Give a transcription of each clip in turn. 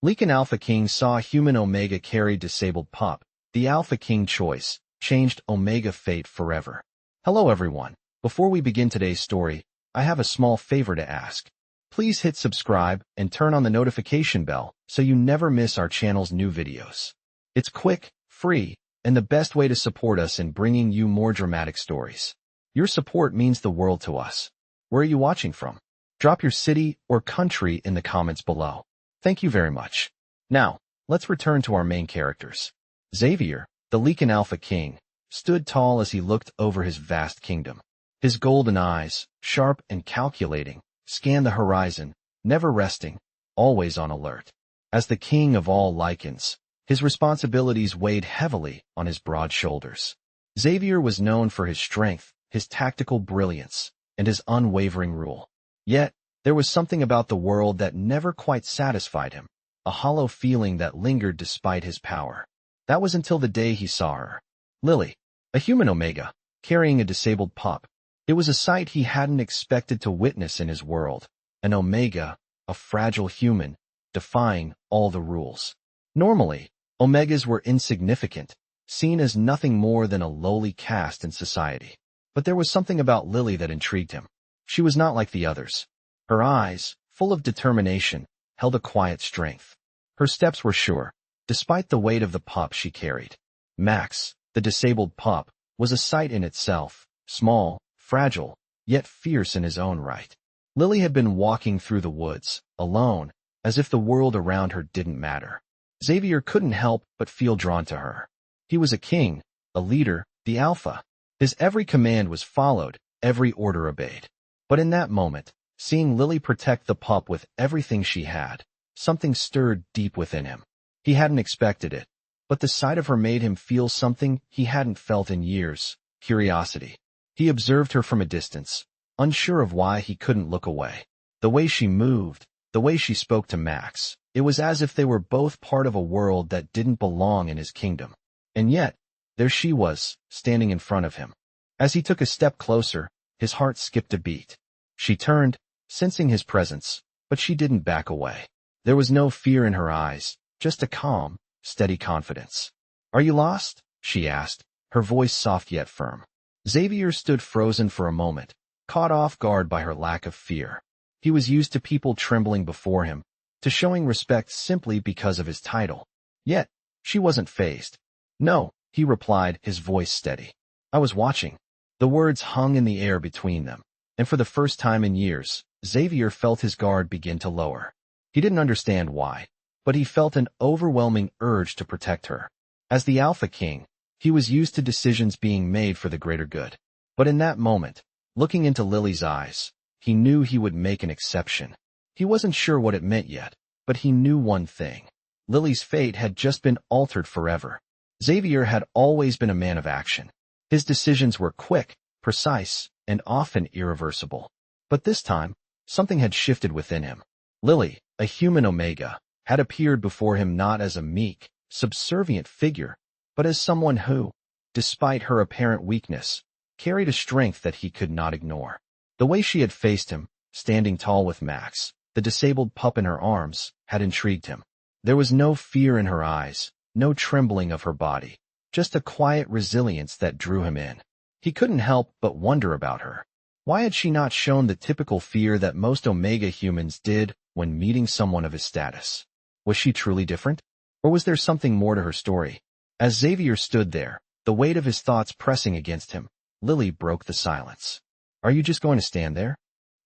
Lycan Alpha King saw human Omega carry disabled pup. The Alpha King choice changed Omega fate forever. Hello everyone. Before we begin today's story, I have a small favor to ask. Please hit subscribe and turn on the notification bell so you never miss our channel's new videos. It's quick, free, and the best way to support us in bringing you more dramatic stories. Your support means the world to us. Where are you watching from? Drop your city or country in the comments below. Thank you very much. Now, let's return to our main characters. Xavier, the Lycan Alpha King, stood tall as he looked over his vast kingdom. His golden eyes, sharp and calculating, scanned the horizon, never resting, always on alert. As the king of all Lycans, his responsibilities weighed heavily on his broad shoulders. Xavier was known for his strength, his tactical brilliance, and his unwavering rule. Yet, there was something about the world that never quite satisfied him, a hollow feeling that lingered despite his power. That was until the day he saw her. Lily, a human Omega, carrying a disabled pup. It was a sight he hadn't expected to witness in his world. An Omega, a fragile human, defying all the rules. Normally, Omegas were insignificant, seen as nothing more than a lowly caste in society. But there was something about Lily that intrigued him. She was not like the others. Her eyes, full of determination, held a quiet strength. Her steps were sure, despite the weight of the pup she carried. Max, the disabled pup, was a sight in itself, small, fragile, yet fierce in his own right. Lily had been walking through the woods, alone, as if the world around her didn't matter. Xavier couldn't help but feel drawn to her. He was a king, a leader, the Alpha. His every command was followed, every order obeyed. But in that moment, seeing Lily protect the pup with everything she had, something stirred deep within him. He hadn't expected it, but the sight of her made him feel something he hadn't felt in years, curiosity. He observed her from a distance, unsure of why he couldn't look away. The way she moved, the way she spoke to Max, it was as if they were both part of a world that didn't belong in his kingdom. And yet, there she was, standing in front of him. As he took a step closer, his heart skipped a beat. She turned, sensing his presence, but she didn't back away. There was no fear in her eyes, just a calm, steady confidence. "Are you lost?" she asked, her voice soft yet firm. Xavier stood frozen for a moment, caught off guard by her lack of fear. He was used to people trembling before him, to showing respect simply because of his title. Yet, she wasn't fazed. "No," he replied, his voice steady. "I was watching." The words hung in the air between them, and for the first time in years, Xavier felt his guard begin to lower. He didn't understand why, but he felt an overwhelming urge to protect her. As the Alpha King, he was used to decisions being made for the greater good. But in that moment, looking into Lily's eyes, he knew he would make an exception. He wasn't sure what it meant yet, but he knew one thing. Lily's fate had just been altered forever. Xavier had always been a man of action. His decisions were quick, precise, and often irreversible. But this time, something had shifted within him. Lily, a human Omega, had appeared before him not as a meek, subservient figure, but as someone who, despite her apparent weakness, carried a strength that he could not ignore. The way she had faced him, standing tall with Max, the disabled pup in her arms, had intrigued him. There was no fear in her eyes, no trembling of her body, just a quiet resilience that drew him in. He couldn't help but wonder about her. Why had she not shown the typical fear that most Omega humans did when meeting someone of his status? Was she truly different? Or was there something more to her story? As Xavier stood there, the weight of his thoughts pressing against him, Lily broke the silence. "Are you just going to stand there?"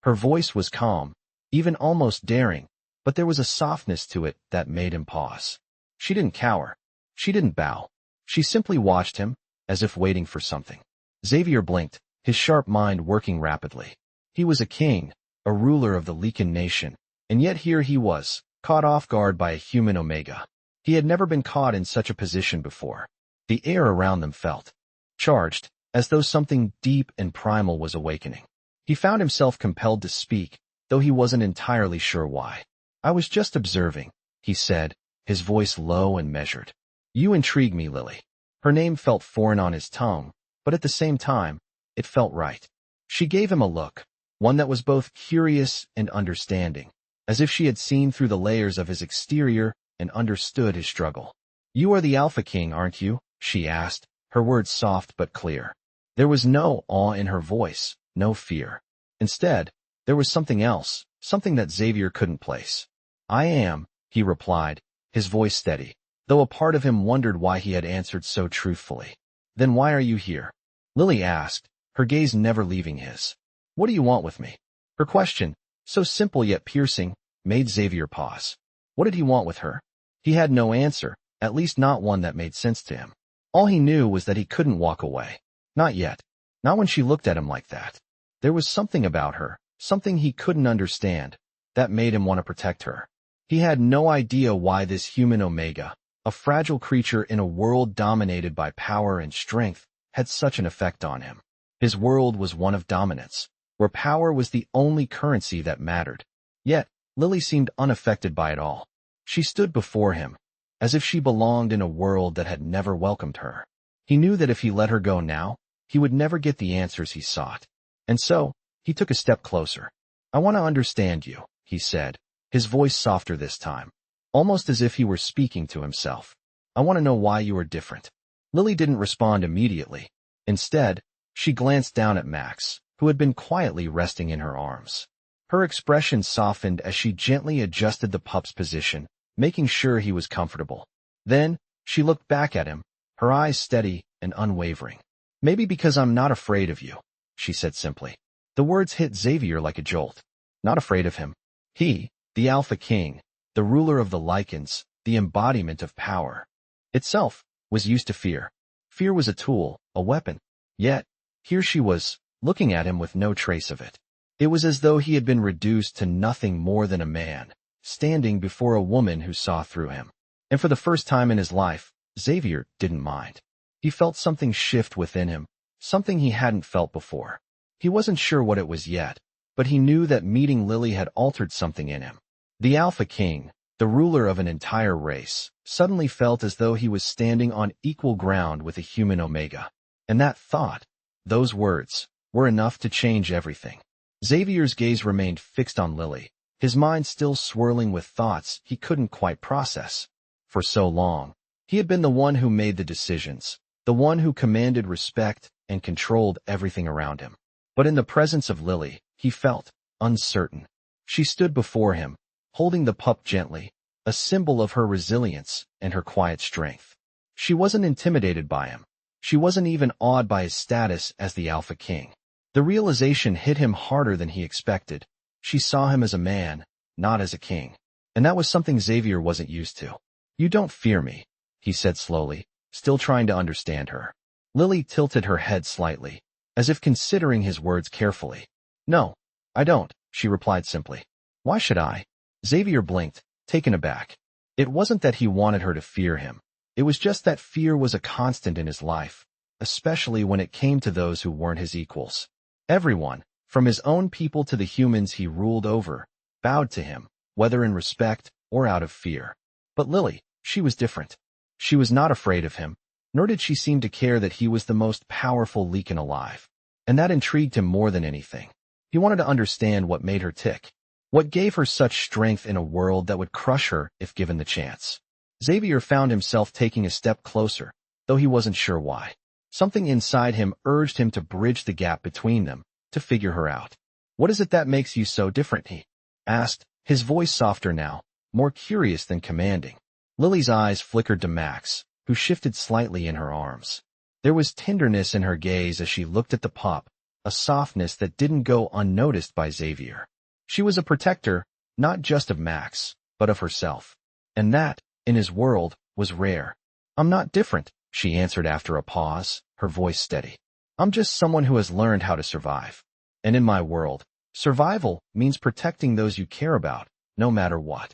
Her voice was calm, even almost daring, but there was a softness to it that made him pause. She didn't cower. She didn't bow. She simply watched him, as if waiting for something. Xavier blinked, his sharp mind working rapidly. He was a king, a ruler of the Lycan nation, and yet here he was, caught off guard by a human Omega. He had never been caught in such a position before. The air around them felt charged, as though something deep and primal was awakening. He found himself compelled to speak, though he wasn't entirely sure why. "I was just observing," he said, his voice low and measured. "You intrigue me, Lily." Her name felt foreign on his tongue, but at the same time, it felt right. She gave him a look, one that was both curious and understanding, as if she had seen through the layers of his exterior and understood his struggle. "You are the Alpha King, aren't you?" she asked, her words soft but clear. There was no awe in her voice, no fear. Instead, there was something else, something that Xavier couldn't place. "I am," he replied, his voice steady, though a part of him wondered why he had answered so truthfully. "Then why are you here?" Lily asked, her gaze never leaving his. "What do you want with me?" Her question, so simple yet piercing, made Xavier pause. What did he want with her? He had no answer, at least not one that made sense to him. All he knew was that he couldn't walk away. Not yet. Not when she looked at him like that. There was something about her, something he couldn't understand, that made him want to protect her. He had no idea why this human Omega, a fragile creature in a world dominated by power and strength, had such an effect on him. His world was one of dominance, where power was the only currency that mattered. Yet, Lily seemed unaffected by it all. She stood before him, as if she belonged in a world that had never welcomed her. He knew that if he let her go now, he would never get the answers he sought. And so, he took a step closer. "I want to understand you," he said, his voice softer this time, almost as if he were speaking to himself. "I want to know why you are different." Lily didn't respond immediately. Instead, she glanced down at Max, who had been quietly resting in her arms. Her expression softened as she gently adjusted the pup's position, making sure he was comfortable. Then, she looked back at him, her eyes steady and unwavering. "Maybe because I'm not afraid of you," she said simply. The words hit Xavier like a jolt. Not afraid of him. He, the Alpha King, the ruler of the Lycans, the embodiment of power itself, was used to fear. Fear was a tool, a weapon. Yet, here she was, looking at him with no trace of it. It was as though he had been reduced to nothing more than a man, standing before a woman who saw through him. And for the first time in his life, Xavier didn't mind. He felt something shift within him, something he hadn't felt before. He wasn't sure what it was yet, but he knew that meeting Lily had altered something in him. The Alpha King, the ruler of an entire race, suddenly felt as though he was standing on equal ground with a human Omega. And that thought, those words, were enough to change everything. Xavier's gaze remained fixed on Lily, his mind still swirling with thoughts he couldn't quite process. For so long, he had been the one who made the decisions, the one who commanded respect and controlled everything around him. But in the presence of Lily, he felt uncertain. She stood before him, holding the pup gently, a symbol of her resilience and her quiet strength. She wasn't intimidated by him. She wasn't even awed by his status as the Alpha King. The realization hit him harder than he expected. She saw him as a man, not as a king. And that was something Xavier wasn't used to. "You don't fear me," he said slowly, still trying to understand her. Lily tilted her head slightly, as if considering his words carefully. "No, I don't," she replied simply. "Why should I?" Xavier blinked, taken aback. It wasn't that he wanted her to fear him. It was just that fear was a constant in his life, especially when it came to those who weren't his equals. Everyone, from his own people to the humans he ruled over, bowed to him, whether in respect or out of fear. But Lily, she was different. She was not afraid of him, nor did she seem to care that he was the most powerful Lycan alive. And that intrigued him more than anything. He wanted to understand what made her tick. What gave her such strength in a world that would crush her if given the chance? Xavier found himself taking a step closer, though he wasn't sure why. Something inside him urged him to bridge the gap between them, to figure her out. "What is it that makes you so different?" he asked, his voice softer now, more curious than commanding. Lily's eyes flickered to Max, who shifted slightly in her arms. There was tenderness in her gaze as she looked at the pup, a softness that didn't go unnoticed by Xavier. She was a protector, not just of Max, but of herself. And that, in his world, was rare. "I'm not different," she answered after a pause, her voice steady. "I'm just someone who has learned how to survive. And in my world, survival means protecting those you care about, no matter what."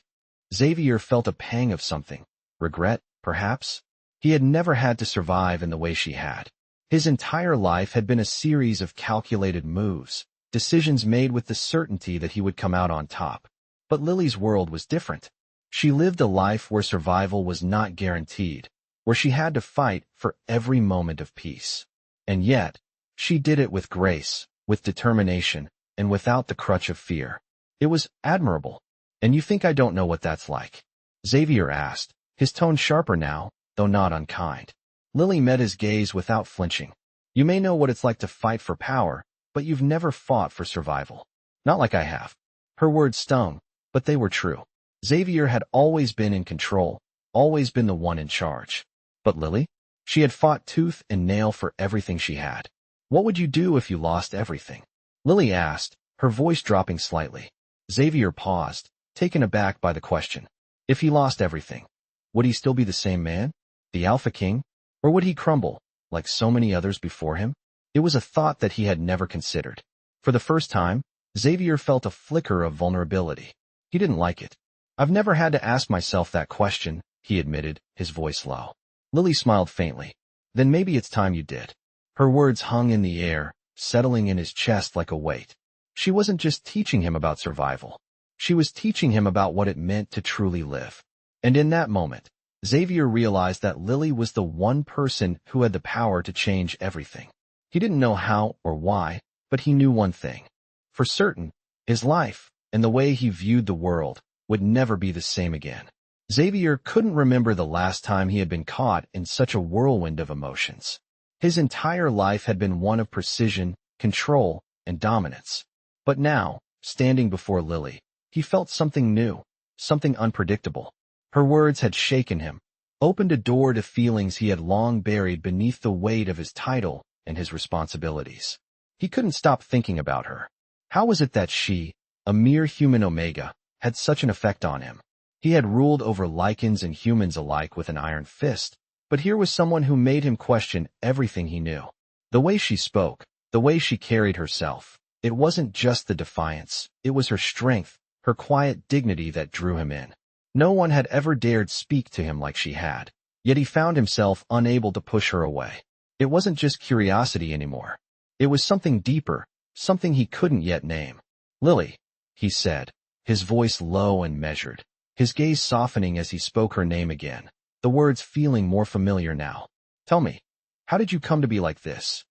Xavier felt a pang of something. Regret, perhaps? He had never had to survive in the way she had. His entire life had been a series of calculated moves, decisions made with the certainty that he would come out on top. But Lily's world was different. She lived a life where survival was not guaranteed, where she had to fight for every moment of peace. And yet, she did it with grace, with determination, and without the crutch of fear. It was admirable. "And you think I don't know what that's like?" Xavier asked, his tone sharper now, though not unkind. Lily met his gaze without flinching. You may know what it's like to fight for power, but you've never fought for survival. Not like I have. Her words stung, but they were true. Xavier had always been in control, always been the one in charge. But Lily? She had fought tooth and nail for everything she had. What would you do if you lost everything? Lily asked, her voice dropping slightly. Xavier paused, taken aback by the question. If he lost everything, would he still be the same man? The Alpha King? Or would he crumble, like so many others before him? It was a thought that he had never considered. For the first time, Xavier felt a flicker of vulnerability. He didn't like it. I've never had to ask myself that question, he admitted, his voice low. Lily smiled faintly. Then maybe it's time you did. Her words hung in the air, settling in his chest like a weight. She wasn't just teaching him about survival. She was teaching him about what it meant to truly live. And in that moment, Xavier realized that Lily was the one person who had the power to change everything. He didn't know how or why, but he knew one thing. For certain, his life, and the way he viewed the world, would never be the same again. Xavier couldn't remember the last time he had been caught in such a whirlwind of emotions. His entire life had been one of precision, control, and dominance. But now, standing before Lily, he felt something new, something unpredictable. Her words had shaken him, opened a door to feelings he had long buried beneath the weight of his title and his responsibilities. He couldn't stop thinking about her. How was it that she, a mere human Omega, had such an effect on him? He had ruled over Lycans and humans alike with an iron fist, but here was someone who made him question everything he knew. The way she spoke, the way she carried herself, it wasn't just the defiance, it was her strength, her quiet dignity that drew him in. No one had ever dared speak to him like she had, yet he found himself unable to push her away. It wasn't just curiosity anymore. It was something deeper, something he couldn't yet name. Lily, he said, his voice low and measured, his gaze softening as he spoke her name again, the words feeling more familiar now. Tell me, how did you come to be like this?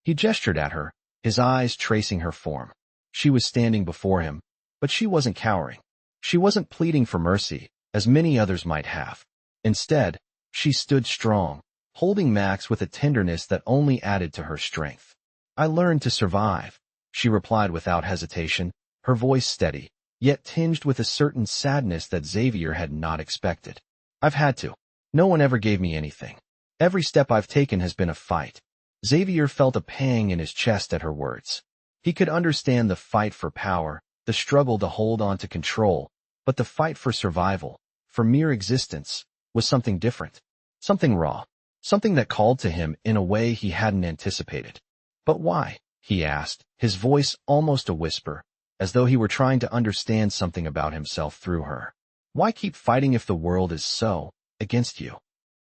He gestured at her, his eyes tracing her form. She was standing before him, but she wasn't cowering. She wasn't pleading for mercy, as many others might have. Instead, she stood strong, holding Max with a tenderness that only added to her strength. I learned to survive, she replied without hesitation, her voice steady, yet tinged with a certain sadness that Xavier had not expected. I've had to. No one ever gave me anything. Every step I've taken has been a fight. Xavier felt a pang in his chest at her words. He could understand the fight for power, the struggle to hold on to control, but the fight for survival, for mere existence, was something different. Something raw. Something that called to him in a way he hadn't anticipated. But why? He asked, his voice almost a whisper, as though he were trying to understand something about himself through her. Why keep fighting if the world is so against you?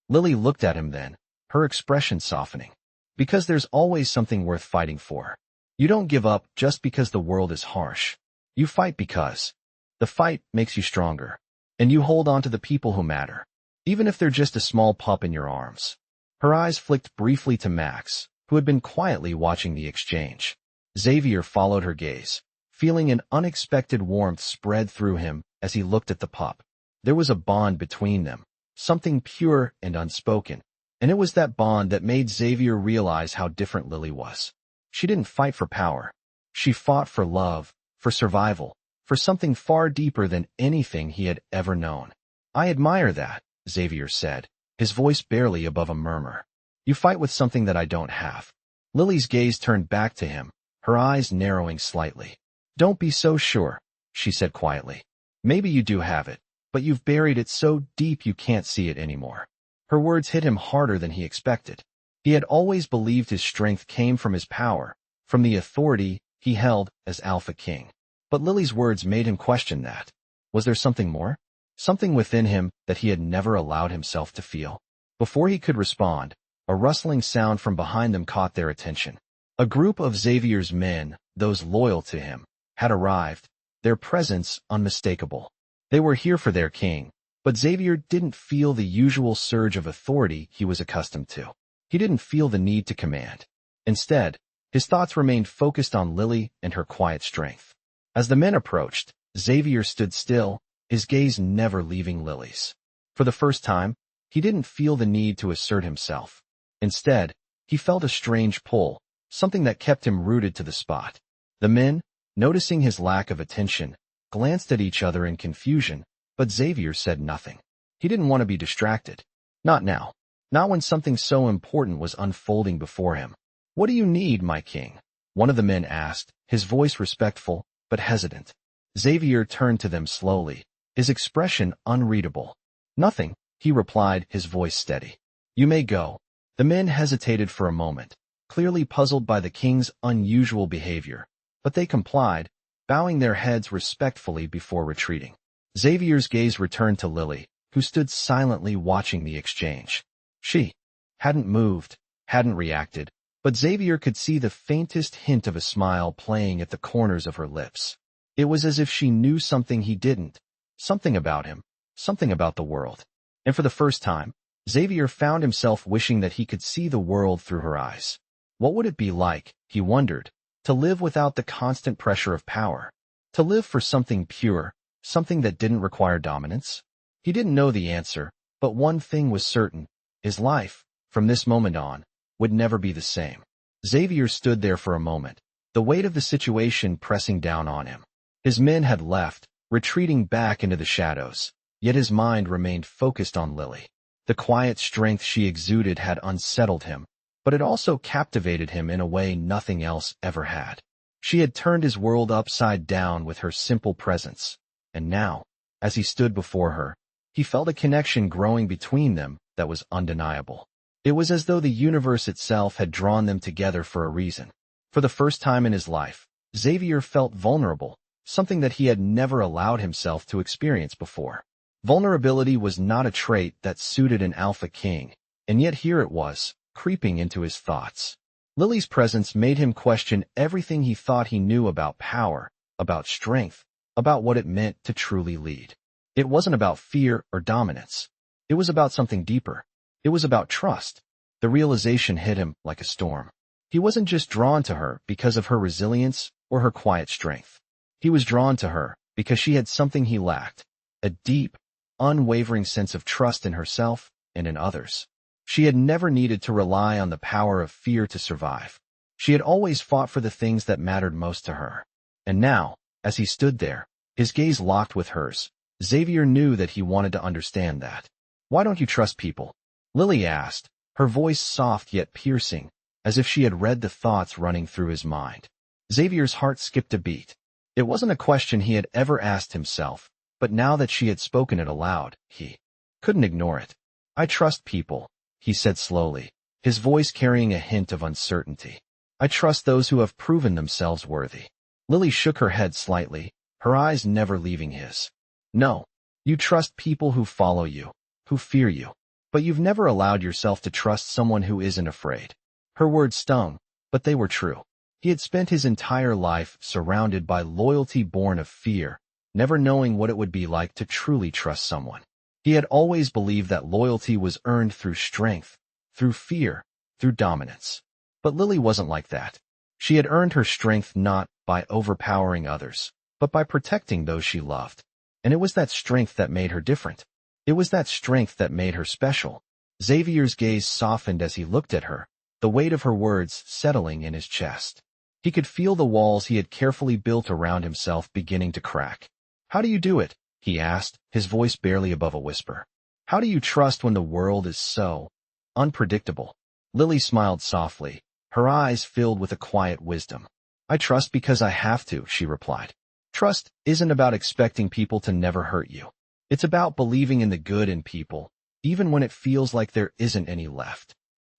Lily looked at him then, her expression softening. Because there's always something worth fighting for. You don't give up just because the world is harsh. You fight because the fight makes you stronger, and you hold on to the people who matter, even if they're just a small pup in your arms. Her eyes flicked briefly to Max, who had been quietly watching the exchange. Xavier followed her gaze, feeling an unexpected warmth spread through him as he looked at the pup. There was a bond between them, something pure and unspoken, and it was that bond that made Xavier realize how different Lily was. She didn't fight for power. She fought for love, for survival, for something far deeper than anything he had ever known. I admire that, Xavier said, his voice barely above a murmur. You fight with something that I don't have. Lily's gaze turned back to him, her eyes narrowing slightly. Don't be so sure, she said quietly. Maybe you do have it, but you've buried it so deep you can't see it anymore. Her words hit him harder than he expected. He had always believed his strength came from his power, from the authority he held as Alpha King. But Lily's words made him question that. Was there something more? Something within him that he had never allowed himself to feel? Before he could respond, a rustling sound from behind them caught their attention. A group of Xavier's men, those loyal to him, had arrived, their presence unmistakable. They were here for their king, but Xavier didn't feel the usual surge of authority he was accustomed to. He didn't feel the need to command. Instead, his thoughts remained focused on Lily and her quiet strength. As the men approached, Xavier stood still, his gaze never leaving Lily's. For the first time, he didn't feel the need to assert himself. Instead, he felt a strange pull, something that kept him rooted to the spot. The men, noticing his lack of attention, glanced at each other in confusion, but Xavier said nothing. He didn't want to be distracted. Not now. Not when something so important was unfolding before him. "What do you need, my king?" one of the men asked, his voice respectful, but hesitant. Xavier turned to them slowly, his expression unreadable. "Nothing," he replied, his voice steady. "You may go." The men hesitated for a moment, clearly puzzled by the king's unusual behavior, but they complied, bowing their heads respectfully before retreating. Xavier's gaze returned to Lily, who stood silently watching the exchange. She hadn't moved, hadn't reacted, but Xavier could see the faintest hint of a smile playing at the corners of her lips. It was as if she knew something he didn't, something about him, something about the world. And for the first time, Xavier found himself wishing that he could see the world through her eyes. What would it be like, he wondered, to live without the constant pressure of power? To live for something pure, something that didn't require dominance? He didn't know the answer, but one thing was certain. His life, from this moment on, would never be the same. Xavier stood there for a moment, the weight of the situation pressing down on him. His men had left, retreating back into the shadows, yet his mind remained focused on Lily. The quiet strength she exuded had unsettled him, but it also captivated him in a way nothing else ever had. She had turned his world upside down with her simple presence, and now, as he stood before her, he felt a connection growing between them that was undeniable. It was as though the universe itself had drawn them together for a reason. For the first time in his life, Xavier felt vulnerable, something that he had never allowed himself to experience before. Vulnerability was not a trait that suited an alpha king, and yet here it was, creeping into his thoughts. Lily's presence made him question everything he thought he knew about power, about strength, about what it meant to truly lead. It wasn't about fear or dominance. It was about something deeper. It was about trust. The realization hit him like a storm. He wasn't just drawn to her because of her resilience or her quiet strength. He was drawn to her because she had something he lacked, a deep, unwavering sense of trust in herself and in others. She had never needed to rely on the power of fear to survive. She had always fought for the things that mattered most to her. And now, as he stood there, his gaze locked with hers, Xavier knew that he wanted to understand that. "Why don't you trust people?" Lily asked, her voice soft yet piercing, as if she had read the thoughts running through his mind. Xavier's heart skipped a beat. It wasn't a question he had ever asked himself, but now that she had spoken it aloud, he couldn't ignore it. "I trust people," he said slowly, his voice carrying a hint of uncertainty. "I trust those who have proven themselves worthy." Lily shook her head slightly, her eyes never leaving his. "No, you trust people who follow you, who fear you, but you've never allowed yourself to trust someone who isn't afraid." Her words stung, but they were true. He had spent his entire life surrounded by loyalty born of fear, never knowing what it would be like to truly trust someone. He had always believed that loyalty was earned through strength, through fear, through dominance. But Lily wasn't like that. She had earned her strength not by overpowering others, but by protecting those she loved. And it was that strength that made her different. It was that strength that made her special. Xavier's gaze softened as he looked at her, the weight of her words settling in his chest. He could feel the walls he had carefully built around himself beginning to crack. "How do you do it?" he asked, his voice barely above a whisper. "How do you trust when the world is so unpredictable?" Lily smiled softly, her eyes filled with a quiet wisdom. "I trust because I have to," she replied. "Trust isn't about expecting people to never hurt you. It's about believing in the good in people, even when it feels like there isn't any left."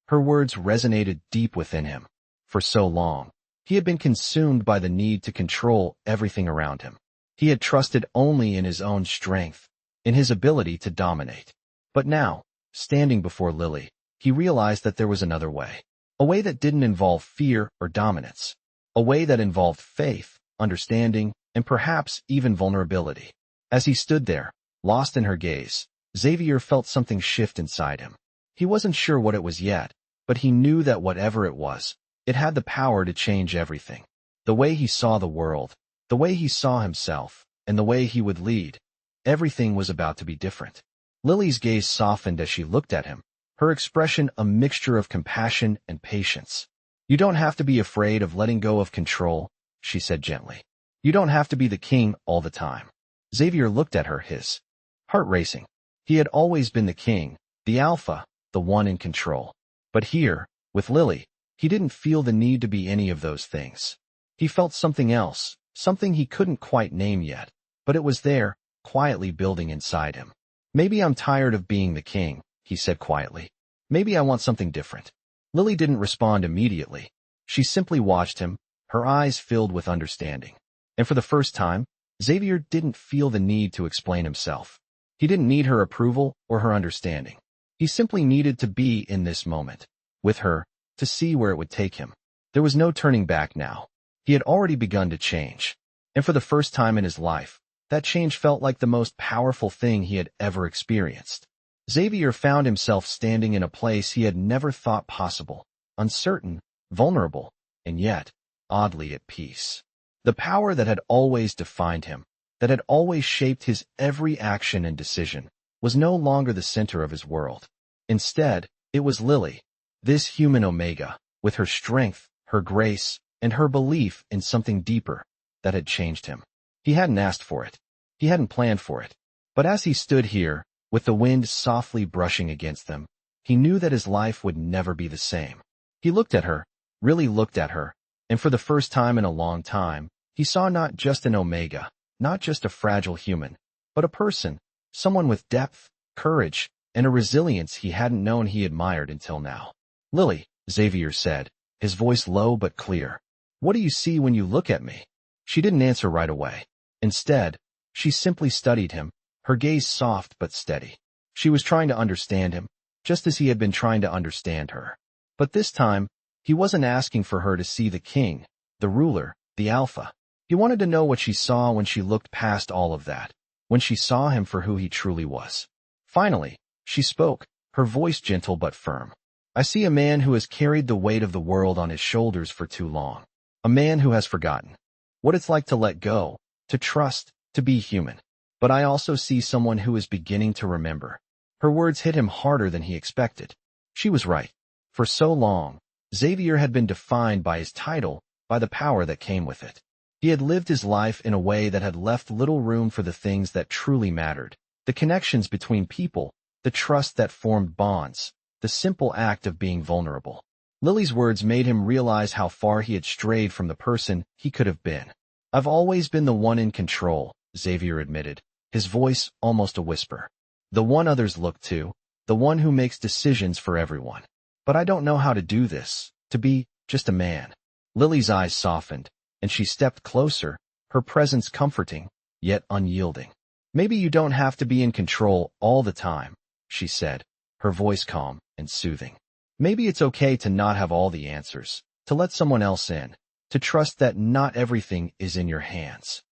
Her words resonated deep within him. For so long, he had been consumed by the need to control everything around him. He had trusted only in his own strength, in his ability to dominate. But now, standing before Lily, he realized that there was another way. A way that didn't involve fear or dominance. A way that involved faith, understanding, and perhaps even vulnerability. As he stood there, lost in her gaze, Xavier felt something shift inside him. He wasn't sure what it was yet, but he knew that whatever it was, it had the power to change everything. The way he saw the world, the way he saw himself, and the way he would lead. everything was about to be different. Lily's gaze softened as she looked at him, her expression a mixture of compassion and patience. "You don't have to be afraid of letting go of control," she said gently. "You don't have to be the king all the time." Xavier looked at her, his heart racing. He had always been the king, the alpha, the one in control. But here, with Lily, he didn't feel the need to be any of those things. He felt something else, something he couldn't quite name yet, but it was there, quietly building inside him. "Maybe I'm tired of being the king," he said quietly. "Maybe I want something different." Lily didn't respond immediately. She simply watched him, her eyes filled with understanding. And for the first time, Xavier didn't feel the need to explain himself. He didn't need her approval or her understanding. He simply needed to be in this moment, with her, to see where it would take him. There was no turning back now. He had already begun to change. And for the first time in his life, that change felt like the most powerful thing he had ever experienced. Xavier found himself standing in a place he had never thought possible, uncertain, vulnerable, and yet, oddly at peace. The power that had always defined him, that had always shaped his every action and decision, was no longer the center of his world. Instead, it was Lily, this human Omega, with her strength, her grace, and her belief in something deeper, that had changed him. He hadn't asked for it. He hadn't planned for it. But as he stood here, with the wind softly brushing against them, he knew that his life would never be the same. He looked at her, really looked at her, and for the first time in a long time, he saw not just an Omega, not just a fragile human, but a person, someone with depth, courage, and a resilience he hadn't known he admired until now. "Lily," Xavier said, his voice low but clear. "What do you see when you look at me?" She didn't answer right away. Instead, she simply studied him, her gaze soft but steady. She was trying to understand him, just as he had been trying to understand her. But this time, he wasn't asking for her to see the king, the ruler, the alpha. He wanted to know what she saw when she looked past all of that, when she saw him for who he truly was. Finally, she spoke, her voice gentle but firm. "I see a man who has carried the weight of the world on his shoulders for too long. A man who has forgotten what it's like to let go, to trust, to be human. But I also see someone who is beginning to remember." Her words hit him harder than he expected. She was right. For so long, Xavier had been defined by his title, by the power that came with it. He had lived his life in a way that had left little room for the things that truly mattered, the connections between people, the trust that formed bonds, the simple act of being vulnerable. Lily's words made him realize how far he had strayed from the person he could have been. "I've always been the one in control," Xavier admitted, his voice almost a whisper. "The one others look to, the one who makes decisions for everyone. But I don't know how to do this, to be just a man." Lily's eyes softened, and she stepped closer, her presence comforting, yet unyielding. "Maybe you don't have to be in control all the time," she said, her voice calm and soothing. "Maybe it's okay to not have all the answers, to let someone else in, to trust that not everything is in your hands."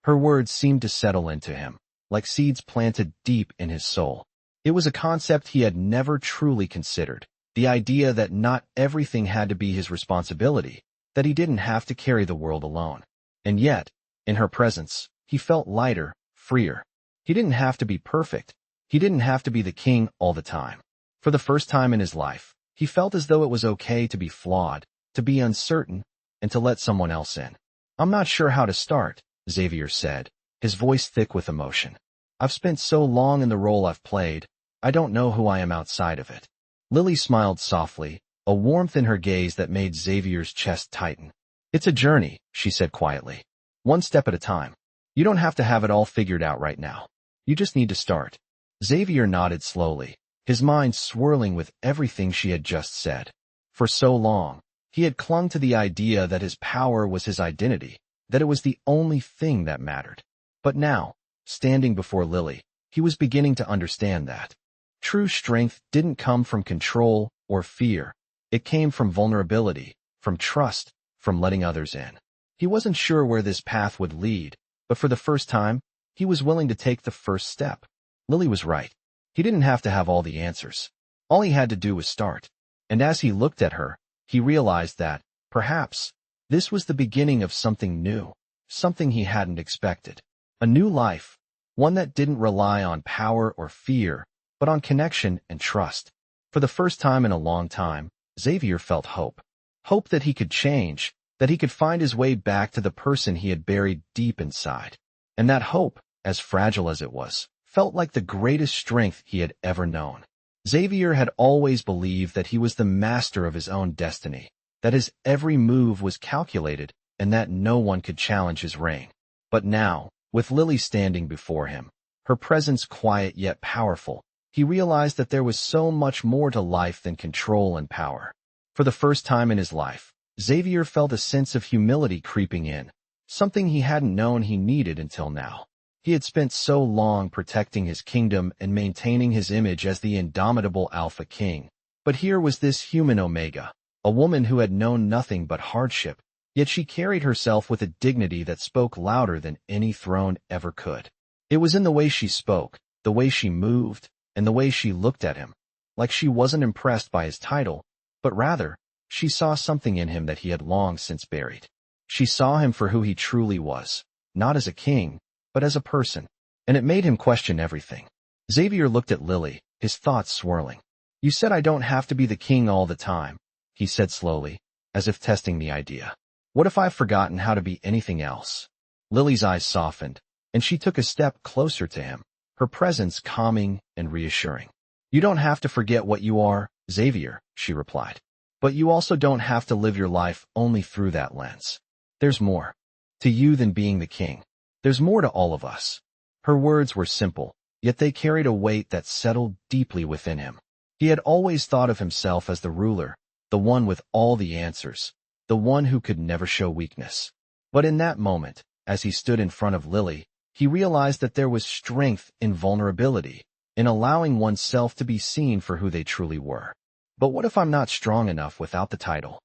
Her words seemed to settle into him, like seeds planted deep in his soul. It was a concept he had never truly considered, the idea that not everything had to be his responsibility, that he didn't have to carry the world alone. And yet, in her presence, he felt lighter, freer. He didn't have to be perfect. He didn't have to be the king all the time. For the first time in his life, he felt as though it was okay to be flawed, to be uncertain, and to let someone else in. "I'm not sure how to start," Xavier said, his voice thick with emotion. "I've spent so long in the role I've played, I don't know who I am outside of it." Lily smiled softly, a warmth in her gaze that made Xavier's chest tighten. "It's a journey," she said quietly. "One step at a time. You don't have to have it all figured out right now. You just need to start." Xavier nodded slowly, his mind swirling with everything she had just said. For so long, he had clung to the idea that his power was his identity, that it was the only thing that mattered. But now, standing before Lily, he was beginning to understand that true strength didn't come from control or fear. It came from vulnerability, from trust, from letting others in. He wasn't sure where this path would lead, but for the first time, he was willing to take the first step. Lily was right. He didn't have to have all the answers. All he had to do was start. And as he looked at her, he realized that, perhaps, this was the beginning of something new, something he hadn't expected. A new life, one that didn't rely on power or fear, but on connection and trust. For the first time in a long time, Xavier felt hope. Hope that he could change, that he could find his way back to the person he had buried deep inside. And that hope, as fragile as it was, felt like the greatest strength he had ever known. Xavier had always believed that he was the master of his own destiny, that his every move was calculated, and that no one could challenge his reign. But now, with Lily standing before him, her presence quiet yet powerful, he realized that there was so much more to life than control and power. For the first time in his life, Xavier felt a sense of humility creeping in, something he hadn't known he needed until now. He had spent so long protecting his kingdom and maintaining his image as the indomitable Alpha King. But here was this human Omega, a woman who had known nothing but hardship, yet she carried herself with a dignity that spoke louder than any throne ever could. It was in the way she spoke, the way she moved, and the way she looked at him, like she wasn't impressed by his title, but rather, she saw something in him that he had long since buried. She saw him for who he truly was, not as a king, but as a person, and it made him question everything. Xavier looked at Lily, his thoughts swirling. "You said I don't have to be the king all the time," he said slowly, as if testing the idea. "What if I've forgotten how to be anything else?" Lily's eyes softened, and she took a step closer to him, her presence calming and reassuring. "You don't have to forget what you are, Xavier," she replied. "But you also don't have to live your life only through that lens. There's more to you than being the king. There's more to all of us." Her words were simple, yet they carried a weight that settled deeply within him. He had always thought of himself as the ruler, the one with all the answers, the one who could never show weakness. But in that moment, as he stood in front of Lily, he realized that there was strength in vulnerability, in allowing oneself to be seen for who they truly were. "But what if I'm not strong enough without the title?"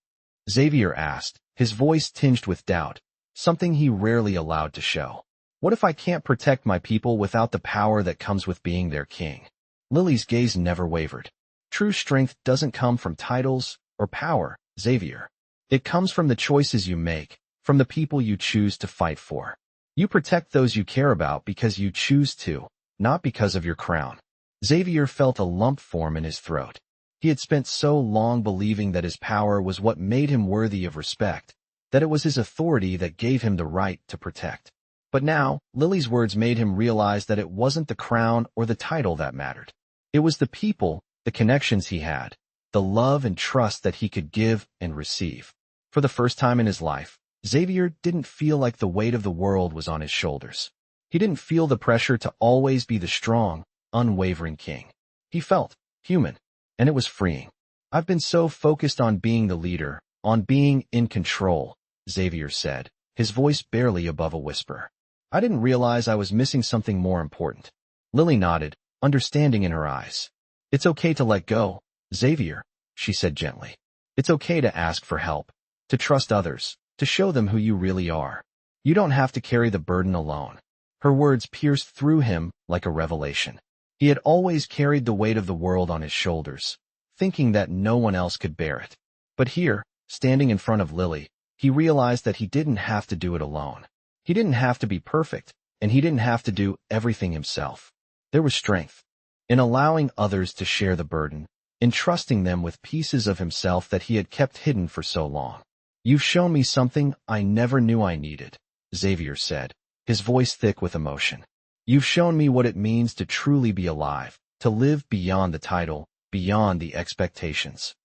Xavier asked, his voice tinged with doubt, something he rarely allowed to show. "What if I can't protect my people without the power that comes with being their king?" Lily's gaze never wavered. "True strength doesn't come from titles or power, Xavier. It comes from the choices you make, from the people you choose to fight for. You protect those you care about because you choose to, not because of your crown." Xavier felt a lump form in his throat. He had spent so long believing that his power was what made him worthy of respect, that it was his authority that gave him the right to protect. But now, Lily's words made him realize that it wasn't the crown or the title that mattered. It was the people, the connections he had, the love and trust that he could give and receive. For the first time in his life, Xavier didn't feel like the weight of the world was on his shoulders. He didn't feel the pressure to always be the strong, unwavering king. He felt human, and it was freeing. "I've been so focused on being the leader, on being in control," Xavier said, his voice barely above a whisper. "I didn't realize I was missing something more important." Lily nodded, understanding in her eyes. "It's okay to let go, Xavier," she said gently. "It's okay to ask for help, to trust others, to show them who you really are. You don't have to carry the burden alone." Her words pierced through him like a revelation. He had always carried the weight of the world on his shoulders, thinking that no one else could bear it. But here, standing in front of Lily, he realized that he didn't have to do it alone. He didn't have to be perfect, and he didn't have to do everything himself. There was strength in allowing others to share the burden, in trusting them with pieces of himself that he had kept hidden for so long. "You've shown me something I never knew I needed," Xavier said, his voice thick with emotion. "You've shown me what it means to truly be alive, to live beyond the title, beyond the expectations."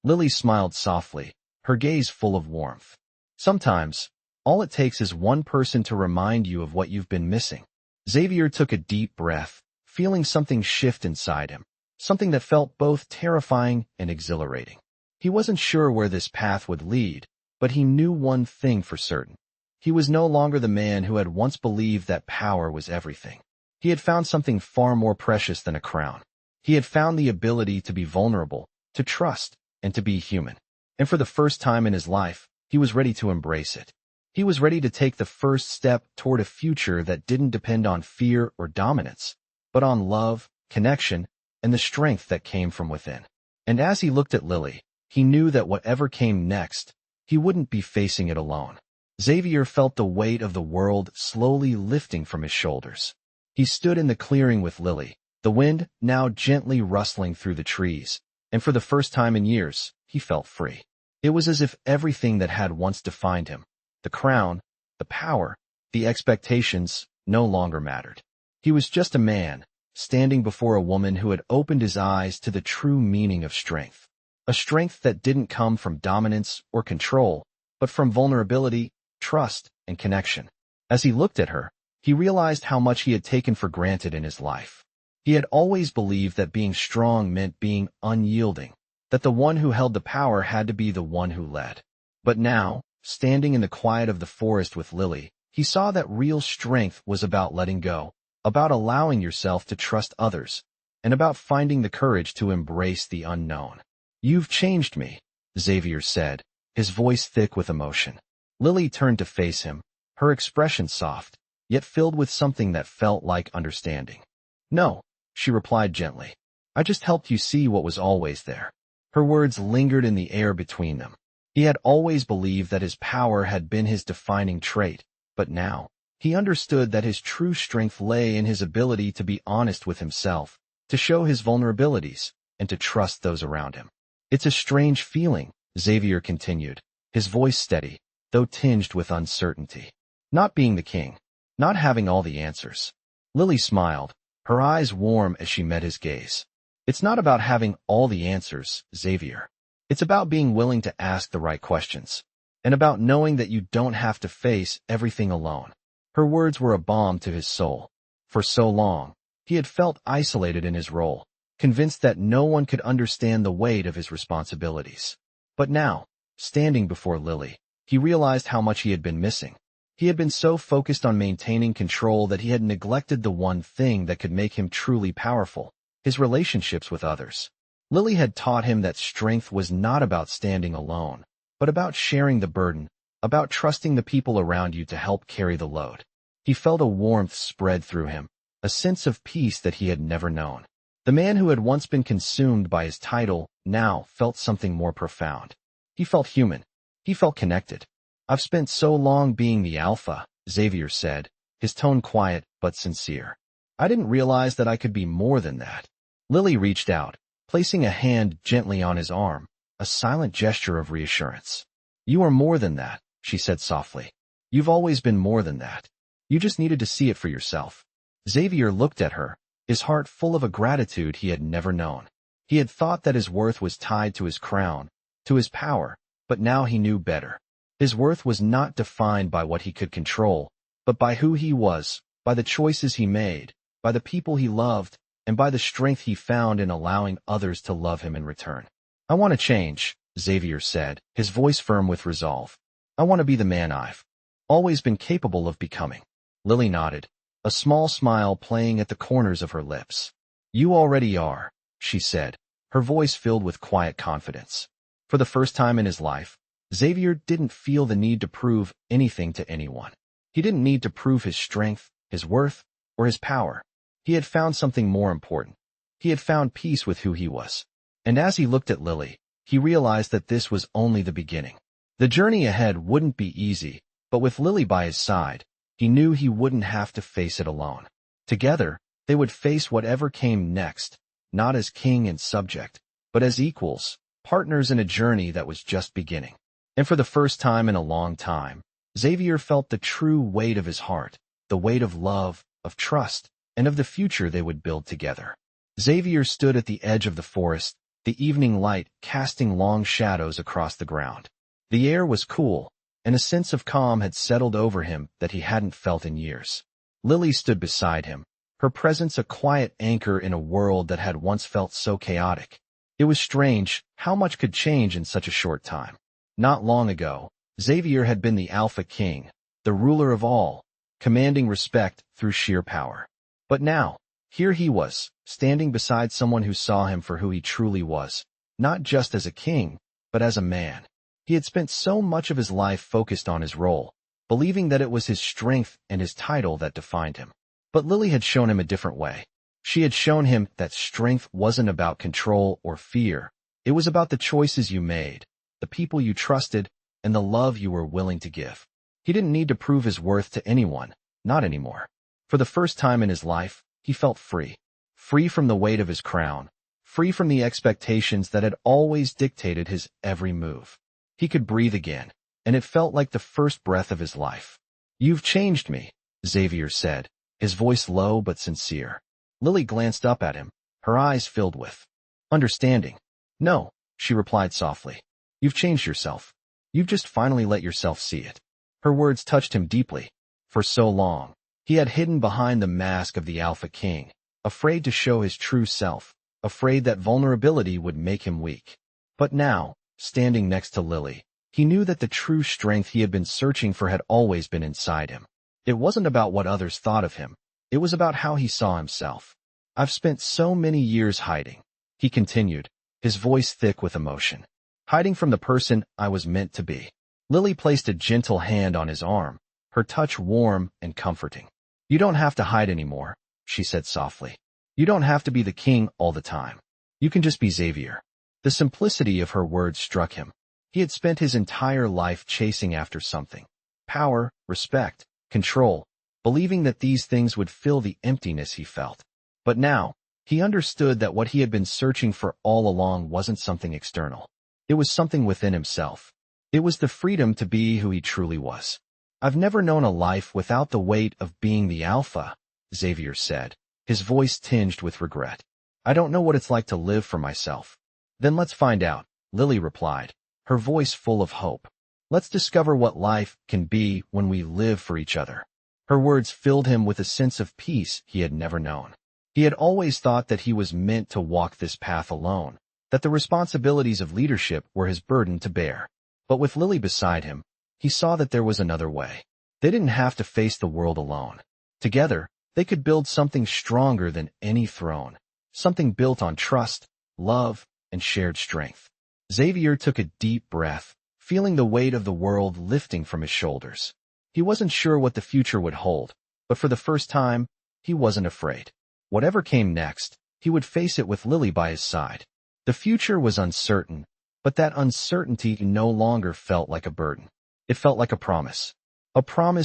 Lily smiled softly, her gaze full of warmth. "Sometimes, all it takes is one person to remind you of what you've been missing." Xavier took a deep breath, feeling something shift inside him, something that felt both terrifying and exhilarating. He wasn't sure where this path would lead, but he knew one thing for certain. He was no longer the man who had once believed that power was everything. He had found something far more precious than a crown. He had found the ability to be vulnerable, to trust, and to be human. And for the first time in his life, he was ready to embrace it. He was ready to take the first step toward a future that didn't depend on fear or dominance, but on love, connection, and the strength that came from within. And as he looked at Lily, he knew that whatever came next, he wouldn't be facing it alone. Xavier felt the weight of the world slowly lifting from his shoulders. He stood in the clearing with Lily, the wind now gently rustling through the trees, and for the first time in years, he felt free. It was as if everything that had once defined him, the crown, the power, the expectations, no longer mattered. He was just a man, standing before a woman who had opened his eyes to the true meaning of strength. A strength that didn't come from dominance or control, but from vulnerability, trust, and connection. As he looked at her, he realized how much he had taken for granted in his life. He had always believed that being strong meant being unyielding, that the one who held the power had to be the one who led. But now, standing in the quiet of the forest with Lily, he saw that real strength was about letting go, about allowing yourself to trust others, and about finding the courage to embrace the unknown. "You've changed me," Xavier said, his voice thick with emotion. Lily turned to face him, her expression soft, yet filled with something that felt like understanding. "No," she replied gently. "I just helped you see what was always there." Her words lingered in the air between them. He had always believed that his power had been his defining trait, but now, he understood that his true strength lay in his ability to be honest with himself, to show his vulnerabilities, and to trust those around him. "It's a strange feeling," Xavier continued, his voice steady, though tinged with uncertainty. "Not being the king, not having all the answers." Lily smiled, her eyes warm as she met his gaze. "It's not about having all the answers, Xavier. It's about being willing to ask the right questions, and about knowing that you don't have to face everything alone." Her words were a balm to his soul. For so long, he had felt isolated in his role, convinced that no one could understand the weight of his responsibilities. But now, standing before Lily, he realized how much he had been missing. He had been so focused on maintaining control that he had neglected the one thing that could make him truly powerful, his relationships with others. Lily had taught him that strength was not about standing alone, but about sharing the burden, about trusting the people around you to help carry the load. He felt a warmth spread through him, a sense of peace that he had never known. The man who had once been consumed by his title now felt something more profound. He felt human. He felt connected. "I've spent so long being the alpha," Xavier said, his tone quiet but sincere. "I didn't realize that I could be more than that." Lily reached out, placing a hand gently on his arm, a silent gesture of reassurance. "You are more than that," she said softly. "You've always been more than that. You just needed to see it for yourself." Xavier looked at her, his heart full of a gratitude he had never known. He had thought that his worth was tied to his crown, to his power, but now he knew better. His worth was not defined by what he could control, but by who he was, by the choices he made, by the people he loved, and by the strength he found in allowing others to love him in return. "I want to change," Xavier said, his voice firm with resolve. "I want to be the man I've always been capable of becoming." Lily nodded, a small smile playing at the corners of her lips. "You already are," she said, her voice filled with quiet confidence. For the first time in his life, Xavier didn't feel the need to prove anything to anyone. He didn't need to prove his strength, his worth, or his power. He had found something more important. He had found peace with who he was. And as he looked at Lily, he realized that this was only the beginning. The journey ahead wouldn't be easy, but with Lily by his side, he knew he wouldn't have to face it alone. Together, they would face whatever came next, not as king and subject, but as equals, partners in a journey that was just beginning. And for the first time in a long time, Xavier felt the true weight of his heart, the weight of love, of trust, and of the future they would build together. Xavier stood at the edge of the forest, the evening light casting long shadows across the ground. The air was cool, and a sense of calm had settled over him that he hadn't felt in years. Lily stood beside him, her presence a quiet anchor in a world that had once felt so chaotic. It was strange how much could change in such a short time. Not long ago, Xavier had been the Alpha King, the ruler of all, commanding respect through sheer power. But now, here he was, standing beside someone who saw him for who he truly was, not just as a king, but as a man. He had spent so much of his life focused on his role, believing that it was his strength and his title that defined him. But Lily had shown him a different way. She had shown him that strength wasn't about control or fear. It was about the choices you made, the people you trusted, and the love you were willing to give. He didn't need to prove his worth to anyone, not anymore. For the first time in his life, he felt free. Free from the weight of his crown. Free from the expectations that had always dictated his every move. He could breathe again, and it felt like the first breath of his life. "You've changed me," Xavier said, his voice low but sincere. Lily glanced up at him, her eyes filled with understanding. "No," she replied softly. "You've changed yourself. You've just finally let yourself see it." Her words touched him deeply. For so long, he had hidden behind the mask of the Alpha King, afraid to show his true self, afraid that vulnerability would make him weak. But now, standing next to Lily, he knew that the true strength he had been searching for had always been inside him. It wasn't about what others thought of him. It was about how he saw himself. "I've spent so many years hiding," he continued, his voice thick with emotion. "Hiding from the person I was meant to be." Lily placed a gentle hand on his arm, her touch warm and comforting. "You don't have to hide anymore," she said softly. "You don't have to be the king all the time. You can just be Xavier." The simplicity of her words struck him. He had spent his entire life chasing after something. Power, respect, control, believing that these things would fill the emptiness he felt. But now, he understood that what he had been searching for all along wasn't something external. It was something within himself. It was the freedom to be who he truly was. "I've never known a life without the weight of being the alpha," Xavier said, his voice tinged with regret. "I don't know what it's like to live for myself." "Then let's find out," Lily replied, her voice full of hope. "Let's discover what life can be when we live for each other." Her words filled him with a sense of peace he had never known. He had always thought that he was meant to walk this path alone, that the responsibilities of leadership were his burden to bear. But with Lily beside him, he saw that there was another way. They didn't have to face the world alone. Together, they could build something stronger than any throne, something built on trust, love, and shared strength. Xavier took a deep breath, feeling the weight of the world lifting from his shoulders. He wasn't sure what the future would hold, but for the first time, he wasn't afraid. Whatever came next, he would face it with Lily by his side. The future was uncertain, but that uncertainty no longer felt like a burden. It felt like a promise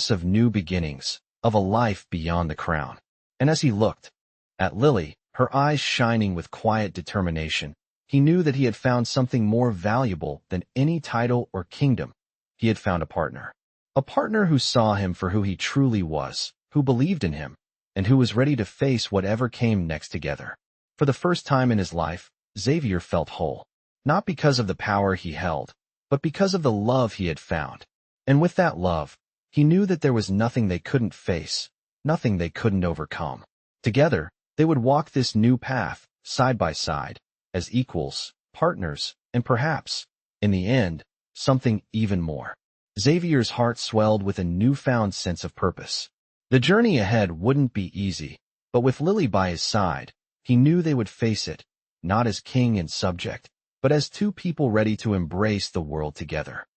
of new beginnings, of a life beyond the crown. And as he looked at Lily, her eyes shining with quiet determination, he knew that he had found something more valuable than any title or kingdom. He had found a partner. A partner who saw him for who he truly was, who believed in him, and who was ready to face whatever came next together. For the first time in his life, Xavier felt whole. Not because of the power he held, but because of the love he had found. And with that love, he knew that there was nothing they couldn't face, nothing they couldn't overcome. Together, they would walk this new path, side by side, as equals, partners, and perhaps, in the end, something even more. Xavier's heart swelled with a newfound sense of purpose. The journey ahead wouldn't be easy, but with Lily by his side, he knew they would face it, not as king and subject, but as two people ready to embrace the world together.